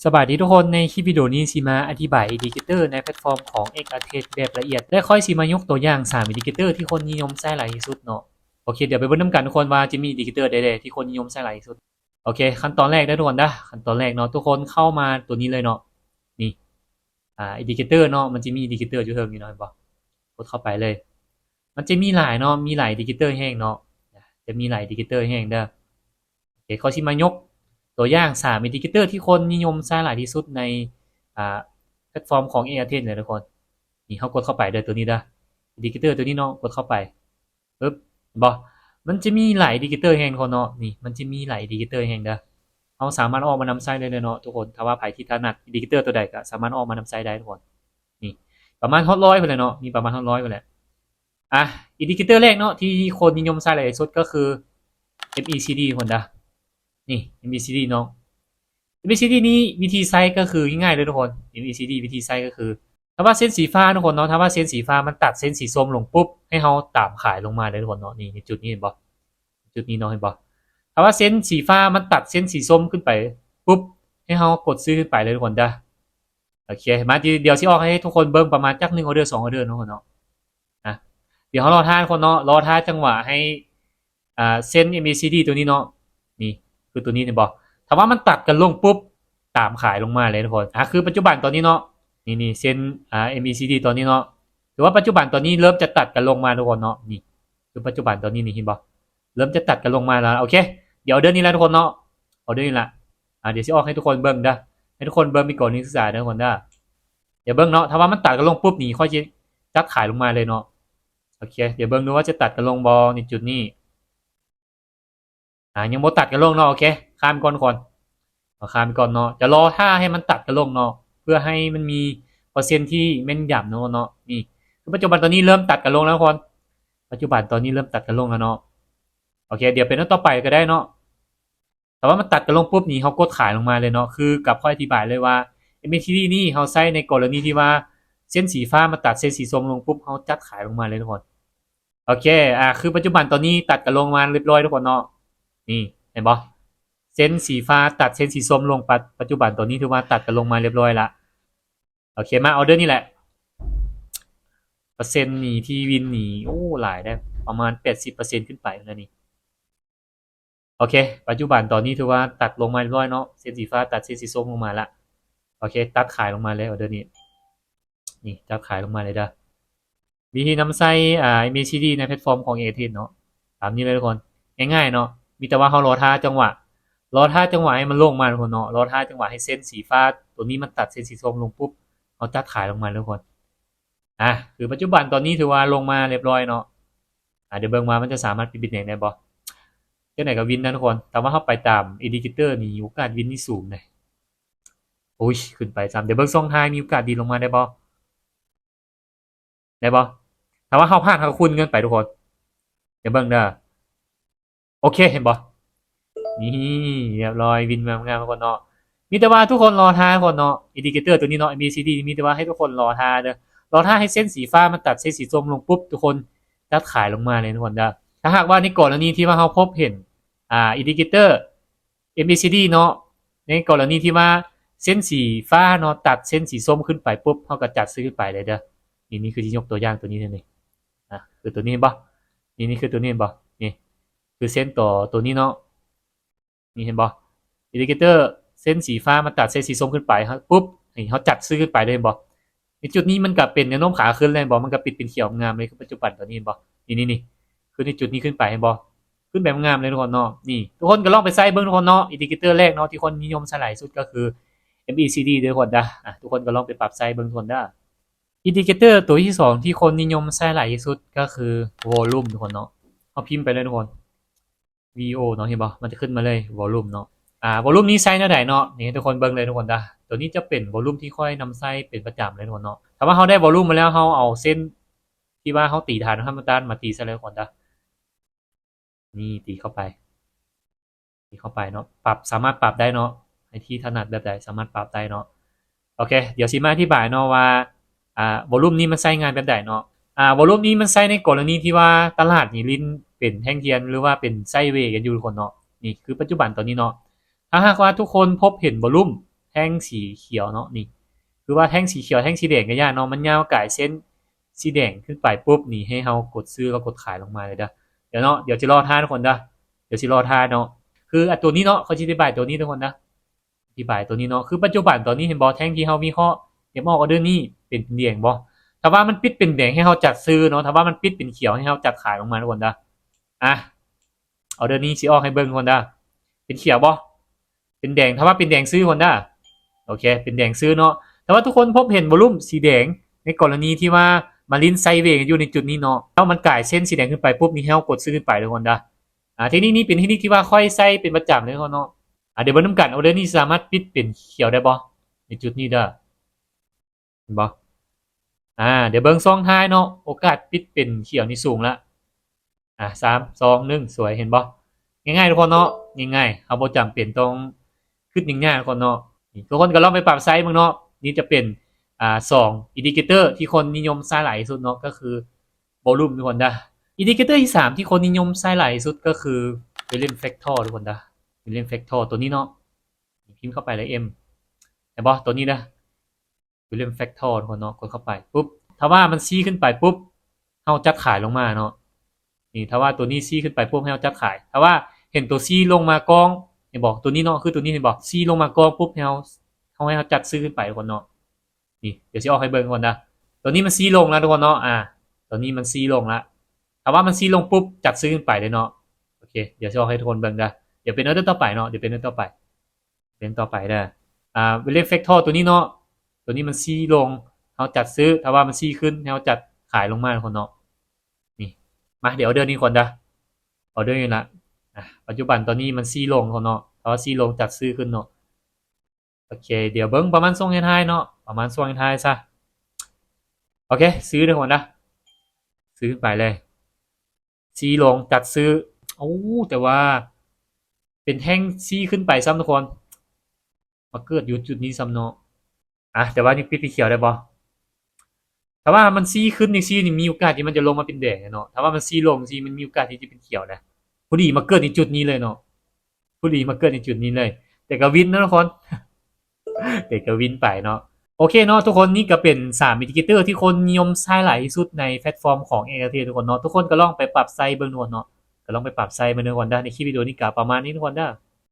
สวัสดีทุกคนในคลิปวิดีโอนี้สิมาอธิบายอินดิเคเตอร์ในแพลตฟอร์มของ Xartest แบบละเอียดและค่อยสิมายกตัวอย่าง3อินดิเคเตอร์ที่คนนิยมใช้หลายที่สุดเนาะโอเคเดี๋ยวไปเบิ่งนำกันทุกคนว่าจะมีอินดิเคเตอร์ใดๆที่คนนิยมใช้หลายที่สุดโอเคขั้นตอนแรกได้ทุกคนนะขั้นตอนแรกเนาะทุกคนเข้ามาตัวนี้เลยเนาะนี่อินดิเคเตอร์เนาะมันจะมีอินดิเคเตอร์อยู่เทิงนี่เนาะเห็นบ่กดเข้าไปเลยมันจะมีหลายเนาะมีหลายอินดิเคเตอร์แห้งเนาะจะมีหลายอินดิเคเตอร์แห้งเด้อโอเคเขาสิมายกตัวอย่าง3อินดิเคเตอร์ที่คนนิยมใช้หลายที่สุดในแพลตฟอร์มของ Airtel เลยทุกคนนี่เขากดเข้าไปเด้อตัวนี้เด้ออินดิเคเตอร์ตัวนี้เนาะกดเข้าไปปึ๊บบ่มันจะมีหลายอินดิเคเตอร์แห่งคนเนาะนี่มันจะมีหลายอินดิเคเตอร์แห่งเด้อเขาสามารถออกมานำใช้ได้เลยเนาะทุกคนถ้าว่าไผที่ถนัดอินดิเคเตอร์ตัวใดก็สามารถออกมานำใช้ได้ทุกคนนี่ประมาณ100ไปเลยเนาะมีประมาณ100ไปแหละอินดิเคเตอร์แรกเนาะที่คนนิยมใช้หลายที่สุดก็คือ MACD คนเด้อนี่ MACD เนาะ MACD นี้วิธีใช้ก็คือง่ายๆเลยทุกคน MACD วิธีใช้ก็คือถ้าว่าเส้นสีฟ้าทุกคนเนาะถ้าว่าเส้นสีฟ้ามันตัดเส้นสีส้มลงปุ๊บให้เราตามขายลงมาเลยทุกคนเนาะนี่จุดนี้เห็นบ่จุดนี้เนาะเห็นบ่ถ้าว่าเส้นสีฟ้ามันตัดเส้นสีส้มขึ้นไปปุ๊บให้เรากดซื้อขึ้นไปเลยทุกคนเด้อโอเคมาเดี๋ยวสิออกให้ทุกคนเบิ่งประมาณจัก1ออเดอร์2ออเดอร์ทุกคนเนาะนะเดี๋ยวเรารอท่าทุกคนเนาะรอท่าจังหวะให้เส้น MACD ตัวนี้เนาะนี่คือตัวนี้เห็นบ่ถ้าว่ามันตัดกันลงปุ๊บตามขายลงมาเลยทุกคนคือปัจจุบันตอนนี้เนาะนี่เส้นMACD ตอนนี้เนาะถือว่าปัจจุบันตอนนี้เริ่มจะตัดกันลงมาทุกคนเนาะนี่คือปัจจุบันตอนนี้นี่เห็นบ่เริ่มจะตัดกันลงมาแล้วโอเคเดี๋ยวเดือนนี้แล้วทุกคนเนาะเอาเดือนนี้ละเดี๋ยวสิออกให้ทุกคนเบิ่งเด้อให้ทุกคนเบิ่งมีก่อนนี้ศึกษาเด้อทุกคนเด้อเดี๋ยวเบิ่งเนาะถ้าว่ามันตัดกันลงปุ๊บนี่ค่อยจะจัดขายลงมาเลยเนาะโอเคเดี๋ยวเบิ่งดูว่าจะตัดกันลงบ่ในจุดนี้ยังบ่ตัดกันลงเนาะโอเคข้ามก่อนก่อนข้ามก่อนเนาะจะรอท่าให้มันตัดกันลงเนาะเพื่อให้มันมีเปอร์เซ็นต์ที่แม่นยำเนาะนี่คือปัจจุบันตอนนี้เริ่มตัดกันลงแล้วทุกคนปัจจุบันตอนนี้เริ่มตัดกันลงแล้วเนาะโอเคเดี๋ยวเป็นต่อไปก็ได้เนาะแต่ว่ามันตัดกันลงปุ๊บนี่เขากดขายลงมาเลยเนาะคือกับข้ออธิบายเลยว่า MACD นี่เขาใช้ในกรณีที่ว่าเส้นสีฟ้ามาตัดเส้นสีส้มลงปุ๊บเขาจัดขายลงมาเลยทุกคนโอเคคือปัจจุบันตอนนี้ตัดกันลงมาเรียบร้อยทุกคนเนาะนี่เห็นบ่เส้นสีฟ้าตัดเส้นสีส้มลงปัจจุบันตอนนี้ถือว่าตัดกันลงมาเรียบร้อยละโอเคมาออเดอร์นี่แหละเปอร์เซ็นต์นี่ที่วินนี่โอ้หลายได้ประมาณ80%ขึ้นไปแล้วนี่โอเคปัจจุบันตอนนี้ถือว่าตัดลงมาเรียบร้อยเนาะเส้นสีฟ้าตัดเส้นสีส้มลงมาละโอเคตัดขายลงมาเลยออเดอร์นี้นี่ตัดขายลงมาเลยเด้อวิธีนำใส่MACD ในแพลตฟอร์มของ Airtel เนาะตามนี้เลยทุกคนง่ายๆเนาะมีแต่ว่าเขารอท่าจังหวะให้มันลงมาทุกคนเนาะรอท่าจังหวะให้เส้นสีฟ้าตัวนี้มันตัดเส้นสีส้มลงปุ๊บเอาตัดขายลงมาทุกคนคือปัจจุบันตอนนี้ถือว่าลงมาเรียบร้อยเนาะเดี๋ยวเบิ่งมามันจะสามารถปิดได้บ่เจ้าไหนกับวินนะทุกคนแต่ว่าเข้าไปตามอินดิเคเตอร์นี่โอกาสวินนี่สูงเลยโอ้ยขึ้นไป3เดี๋ยวเบิ่งช่องท้ายมีโอกาสดีลงมาได้บ่แต่ว่าเข้าพลาดเขาคุณเงินไปทุกคนเดี๋ยวเบิ่งเด้อโอเคเห็นบ่นี่เรียบร้อยวินมางามทุกคนเนาะมีแต่ว่าทุกคนรอท่าทุกคนเนาะอินดิเคเตอร์ตัวนี้เนาะ MACD มีแต่ว่าให้ทุกคนรอท่าเด้อรอท่าให้เส้นสีฟ้ามันตัดเส้นสีส้มลงปุ๊บทุกคนตัดขายลงมาเลยทุกคนเด้อถ้าหากว่าในกรณีที่ว่าเราพบเห็นอินดิเคเตอร์ MACD เนาะในกรณีที่ว่าเส้นสีฟ้าเนาะตัดเส้นสีส้มขึ้นไปปุ๊บเราก็จัดซื้อขึ้นไปเลยเด้อนี่คือที่ยกตัวอย่างตัวนี้นี่คือตัวนี้เห็นบ่นี่คือตัวนี้เห็นบ่นี่คือเส้นตัวนี้เนาะนี่เห็นบ่อินดิเคเตอร์เส้นสีฟ้ามาตัดเส้นสีส้มขึ้นไปปุ๊บนี่เขาจัดซื้อขึ้นไปเลยบ่ในจุดนี้มันก็เป็นแนวโน้มขาขึ้นเลยบ่มันก็ปิดเป็นเขียวงามเลยคือปัจจุบันตัวนี้เห็นบ่นี่คือในจุดนี้ขึ้นไปเห็นบ่ขึ้นแบบงามเลยทุกคนเนาะนี่ทุกคนก็ลองไปใส่เบิ่งทุกคนเนาะอินดิเคเตอร์แรกเนาะที่คนนิยมใช้หลายสุดก็คือ MACD เด้อทุกคนนะทุกคนก็ลองไปปรับใส่เบิ่งทุกคนได้อินดิเคเตอร์ตัวที่2ที่คนนิยมใช้หลายที่สุดก็คือ volume ทุกคนเนาะเอาพิมพ์ไปเลยทุกคน VO เนาะเห็นบ่มันจะขึ้นมาเลย volume เนาะvolume นี้ใช้แนวใดเนาะนี่ทุกคนเบิ่งเลยทุกคนนะตัวนี้จะเป็น volume ที่ค่อยนำใช้เป็นประจำเลยทุกคนเนาะถ้าว่าเฮาได้ volume มาแล้วเฮาเอาเส้นที่ว่าเฮาตีฐานของมันมาตีซะเลยทุกคนนะนี่ตีเข้าไปเนาะปรับสามารถปรับได้เนาะให้ที่ถนัดแบบใดสามารถปรับได้เนาะโอเคเดี๋ยวสิมาอธิบายเนาะว่าวอลุ่มนี้มันใช้งานแบบใดเนาะวอลุ่มนี้มันใช้ในกรณีที่ว่าตลาดนี่ลิ้นเป็นแท่งเทียนหรือว่าเป็นไซด์เวย์กันอยู่ทุกคนเนาะนี่คือปัจจุบันตอนนี้เนาะถ้าหากว่าทุกคนพบเห็นวอลุ่มแ ท่งสีเขียวเนาะนี่คือว่าแท่งสีเขียวแท่งสีแดงก็ย่าเนาะมันยาวกายเส้นสีแดงขึ้นไปปุ๊บนี่ให้เฮากดซื้อแล้วกดขายลงมาเลยเด้อเดี๋ยวเนาะเดี๋ยวจะรอท่าทุกคนเด้อเดี๋ยวสิรอท่าเนาะคือตัวนี้เนาะเขาจะอธิบายตัวนี้ทุกคนนะอธิบายตัวนี้เนาะคือปัจจุบันตอนนี้เห็นบ่แท่งที่เฮาวิเคราะห์เดี๋ยวออกออเดอร์นี้เป็นแดงบ่ถ้าว่ามันปิดเป็นแดงให้เฮาจัดซื้อเนาะถ้าว่ามันปิดเป็นเขียวให้เฮาจัดขายลงมาทุกคนเด้ออ่ะออเดอร์นี้สิออกให้เบิ่งทุกคนเด้อเป็นเขียวบ่เป็นแดงถ้าว่าเป็นแดงซื้อทุกคนเด้อโอเคเป็นแดงซื้อเนาะแต่ว่าทุกคนพบเห็นวอลุ่มสีแดงในกรณีที่ว่ามาลินไซเวย์อยู่ในจุดนี้เนาะแล้วมันกลายเส้นสีแดงขึ้นไปปุ๊บนี่ให้เฮากดซื้อขึ้นไปทุกคนเด้อเทคนิคนี้เป็นเทคนิคที่ว่าค่อยใส่เป็นประจำเลยทุกคนเนาะเดี๋ยวเบิ่งนำกันออเดอร์นี้สามารถปิดเป็นเขียวได้บ่ในจุดนี้เด้อเห็นบ่เดี๋ยวเบิ่งซองท้ายเนาะโอกาสปิดเป็นเขียวนี่สูงละ3 2 1สวยเห็นบ่ง่ายๆทุกคนเนาะง่ายๆเฮาบ่จำเป็นต้องขึ้นง่ายๆทุกคนเนาะทุกคนก็ลองไปปรับไซส์มึงเนาะนี่จะเป็น2อินดิเคเตอร์ที่คนนิยมใช้หลายที่สุดเนาะก็คือวอลุ่มทุกคนนะอินดิเคเตอร์ที่3ที่คนนิยมใช้หลายที่สุดก็คือ William Factor ทุกคนนะ William Factor ตัวนี้เนาะพิมพ์เข้าไปเลย M เห็นบ่ตัวนี้นะ William Factor ทุกคนเนาะกดเข้าไปปุ๊บถ้าว่ามันซีขึ้นไปปุ๊บเฮาจัดขายลงมาเนาะนี่ถ้าว่าตัวนี้ซีขึ้นไปปุ๊บให้เฮาจัดขายถ้าว่าเห็นตัวซีลงมากองเห็นบ่ตัวนี้เนาะคือตัวนี้เห็นบ่ซีลงมากองปุ๊บให้เฮาจัดซื้อขึ้นไปทุกคนเนาะนี่เดี๋ยวสิออกให้เบิ่งก่อนนะตัวนี้มันซีลงแล้วทุกคนเนาะตัวนี้มันซีลงแล้วถ้าว่ามันซีลงปุ๊บจัดซื้อขึ้นไปเลยเนาะโอเคเดี๋ยวสิออกให้ทุกคนเบิ่งนะเดี๋ยวเป็นออเดอร์ต่อไปเนาะเดี๋ยวเป็นออเดอร์ต่อไปเป็นต่อไปเด้อWilliam Factor ตัวนี้เนาะตัวนี้มันซีลงเฮาจัดซื้อถ้าว่ามันซีขึ้นเฮาจัดขายลงมาทุกคนเนาะนี่มาเดี๋ยวออเดอร์นี้ก่อนนะออเดอร์นี้ละปัจจุบันตอนนี้มันซีลงทุกคนเนาะถ้าว่าซีลงจัดซื้อขึ้นเนาะโอเคเดี๋ยวเบิ้งประมาณช่วงท้ายเนาะประมาณช่วงท้ายซะโอเคซื้อทุกคนนะซื้อไปเลยซีลงจัดซื้อแต่ว่าเป็นแท่งซีขึ้นไปซ้ำทุกคนมาเกิดอยู่จุดนี้ซ้ำเนาะแต่ว่านี่ปิดเขียวได้บ่ถ้าว่ามันซีขึ้นในซีนี่มีโอกาสที่มันจะลงมาเป็นแดงเนาะถ้าว่ามันซีลงซีมันมีโอกาสที่จะเป็นเขียวนะพอดีมาเกิดในจุดนี้เลยเนาะพอดีมาเกิดในจุดนี้เลยแต่ก็วินนะทุกคนเด็กก็วินไปเนาะโอเคเนาะทุกคนนี่ก็เป็น3อินดิเคเตอร์ที่คนนิยมใช้หลายที่สุดในแพลตฟอร์มของ AirTag ทุกคนเนาะทุกคนก็ลองไปปรับไซส์เบิ่งทุกคนเนาะก็ลองไปปรับไซส์เบิ่งทุกคนได้ในคลิปวิดีโอนี้ก็ประมาณนี้ทุกคนเด้อ